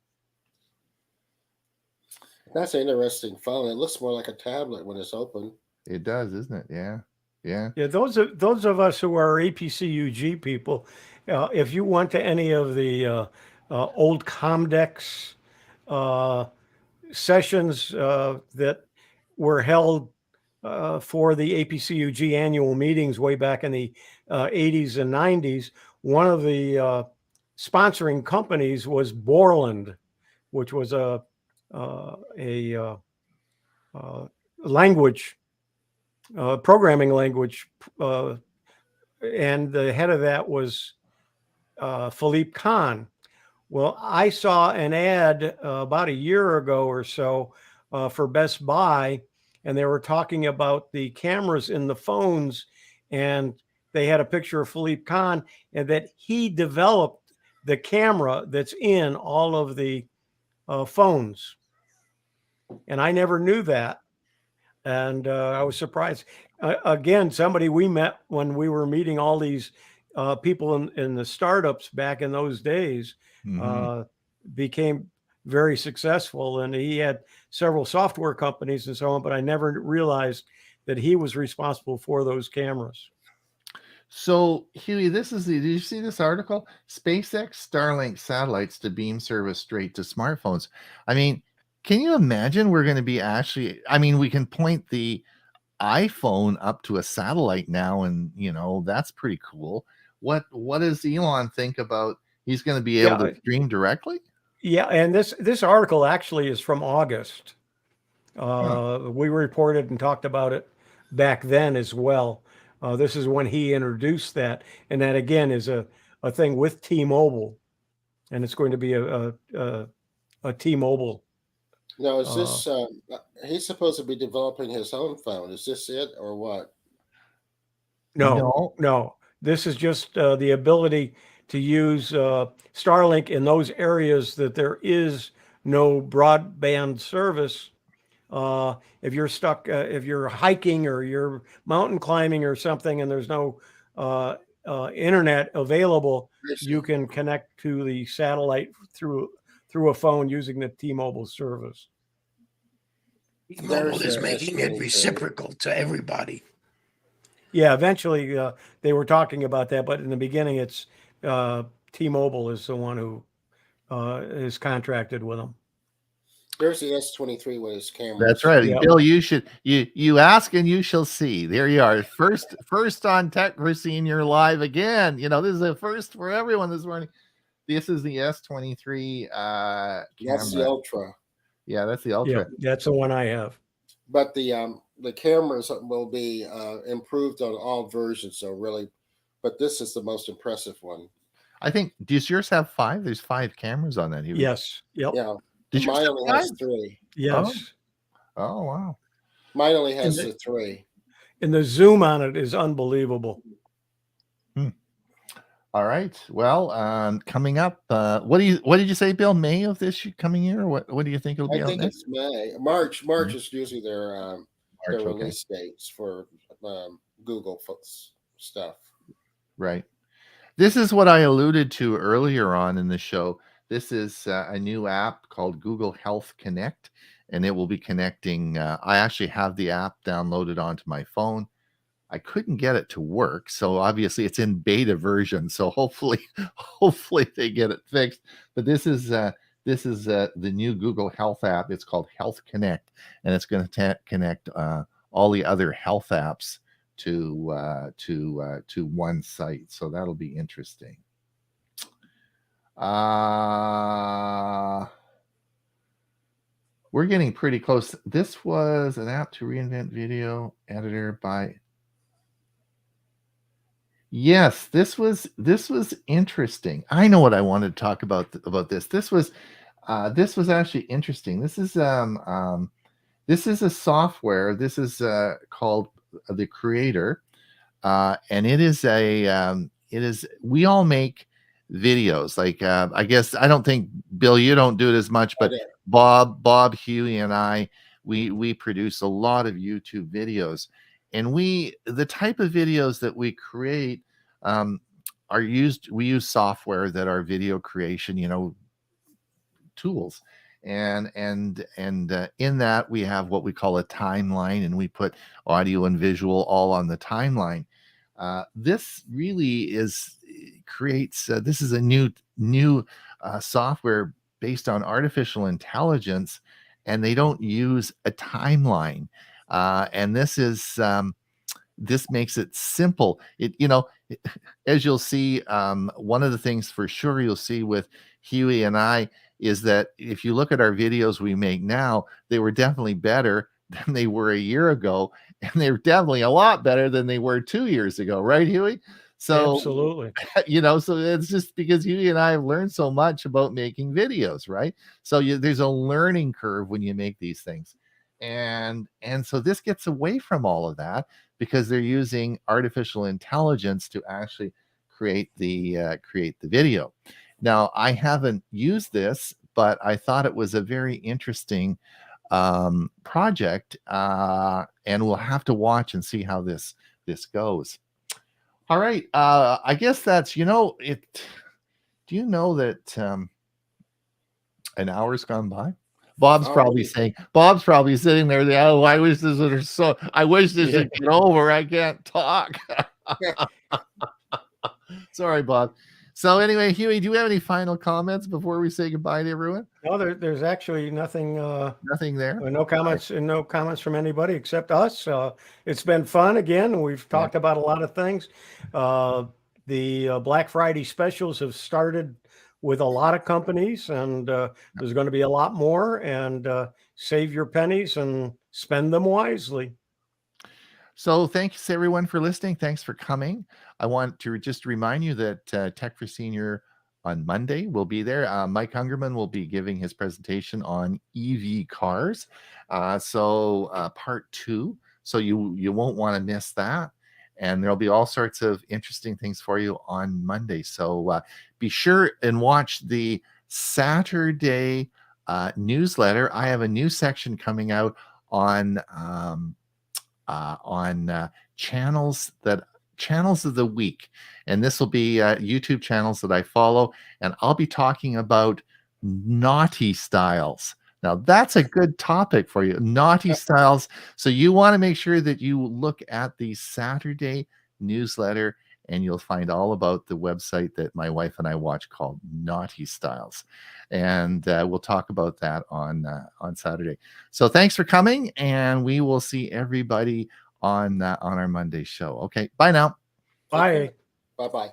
S2: That's an interesting phone. It looks more like a tablet when it's open.
S1: It does, isn't it? Yeah. Yeah.
S3: Yeah. Those of us who are APC-UG people, if you went to any of the old Comdex sessions that were held for the APC-UG annual meetings way back in the 80s and 90s, one of the sponsoring companies was Borland, which was a language, programming language, and the head of that was Philippe Kahn. Well, I saw an ad about a year ago or so for Best Buy, and they were talking about the cameras in the phones, and they had a picture of Philippe Kahn, and that he developed the camera that's in all of the phones. And I never knew that. And I was surprised. again, somebody we met when we were meeting all these people in the startups back in those days, became very successful. And he had several software companies and so on, but I never realized that he was responsible for those cameras.
S1: So, Huey, did you see this article? SpaceX Starlink satellites to beam service straight to smartphones. I mean, can you imagine we're going to be we can point the iPhone up to a satellite now, and that's pretty cool. What does Elon think about he's going to be able to stream directly?
S3: Yeah, and this article actually is from August. We reported and talked about it back then as well. This is when he introduced that, and that again is a thing with T-Mobile, and it's going to be a T-Mobile.
S2: Now, is this he's supposed to be developing his own phone? Is this it or what?
S3: No. This is just the ability to use Starlink in those areas that there is no broadband service. If you're stuck, if you're hiking or you're mountain climbing or something, and there's no internet available, you can connect to the satellite through a phone using the T-Mobile service.
S4: T-Mobile is making it reciprocal to everybody.
S3: Yeah, eventually they were talking about that, but in the beginning, it's T-Mobile is the one who is contracted with them.
S2: There's the S23 with his camera.
S1: That's right. Yep. Bill, you ask and you shall see. There you are. First on Tech for Senior Live again. This is a first for everyone this morning. This is the S23 camera.
S2: That's the Ultra.
S1: Yeah, that's the Ultra.
S3: Yeah, that's the one I have.
S2: But the cameras will be improved on all versions, so really, but this is the most impressive one.
S1: I think, does yours have 5? There's 5 cameras on that.
S3: Yes. Yep.
S2: Yeah. Mine only has 3.
S3: Yes.
S1: Oh, wow.
S2: Mine only has the 3.
S3: And the zoom on it is unbelievable.
S1: All right. Well, coming up, what did you say, Bill? May of this coming year? Or what do you think it'll be?
S2: I think it's May. March is usually their release dates for Google stuff.
S1: Right. This is what I alluded to earlier on in the show. This is a new app called Google Health Connect, and it will be connecting. I actually have the app downloaded onto my phone. I couldn't get it to work, so obviously it's in beta version. So hopefully they get it fixed. But this is the new Google Health app. It's called Health Connect, and it's going to connect all the other health apps to one site. So that'll be interesting. We're getting pretty close. This was an app to reinvent video editor by. Yes, this was interesting. I know what I wanted to talk about this. This was actually interesting. This is a software. This is called the Creator, and it is we all make videos. Like I guess I don't think, Bill, you don't do it as much, but Bob, Huey, and I we produce a lot of YouTube videos. And the type of videos that we create we use software that are video creation, tools. And in that we have what we call a timeline, and we put audio and visual all on the timeline. This really creates this is a new software based on artificial intelligence, and they don't use a timeline. And this makes it simple. As you'll see, one of the things for sure you'll see with Huey and I is that if you look at our videos we make now, they were definitely better than they were a year ago, and they were definitely a lot better than they were 2 years ago, right, Huey? So
S3: absolutely,
S1: so it's just because Huey and I have learned so much about making videos, right? So there's a learning curve when you make these things. And so this gets away from all of that because they're using artificial intelligence to actually create the video. Now, I haven't used this, but I thought it was a very interesting project, and we'll have to watch and see how this goes. All right, I guess that's, it. Do you know that an hour's gone by? Bob's probably saying, Bob's probably sitting there. Oh, I wish this would get over. I can't talk. Sorry, Bob. So anyway, Huey, do you have any final comments before we say goodbye to everyone?
S3: No, there's actually nothing.
S1: Nothing there.
S3: No comments, and no comments from anybody except us. It's been fun again. We've talked about a lot of things. The Black Friday specials have started with a lot of companies, and there's going to be a lot more. And save your pennies and spend them wisely.
S1: So thanks everyone for listening. Thanks for coming. I want to just remind you that Tech for Senior on Monday will be there. Mike Hungerman will be giving his presentation on EV cars. So part 2. So you won't want to miss that. And there'll be all sorts of interesting things for you on Monday. So be sure and watch the Saturday newsletter. I have a new section coming out on channels of the week, and this will be YouTube channels that I follow, and I'll be talking about naughty styles. Now that's a good topic for you, naughty styles. So you want to make sure that you look at the Saturday newsletter, and you'll find all about the website that my wife and I watch called Naughty Styles. And we'll talk about that on Saturday. So thanks for coming, and we will see everybody on our Monday show. Okay, bye now.
S3: Bye.
S2: Bye-bye.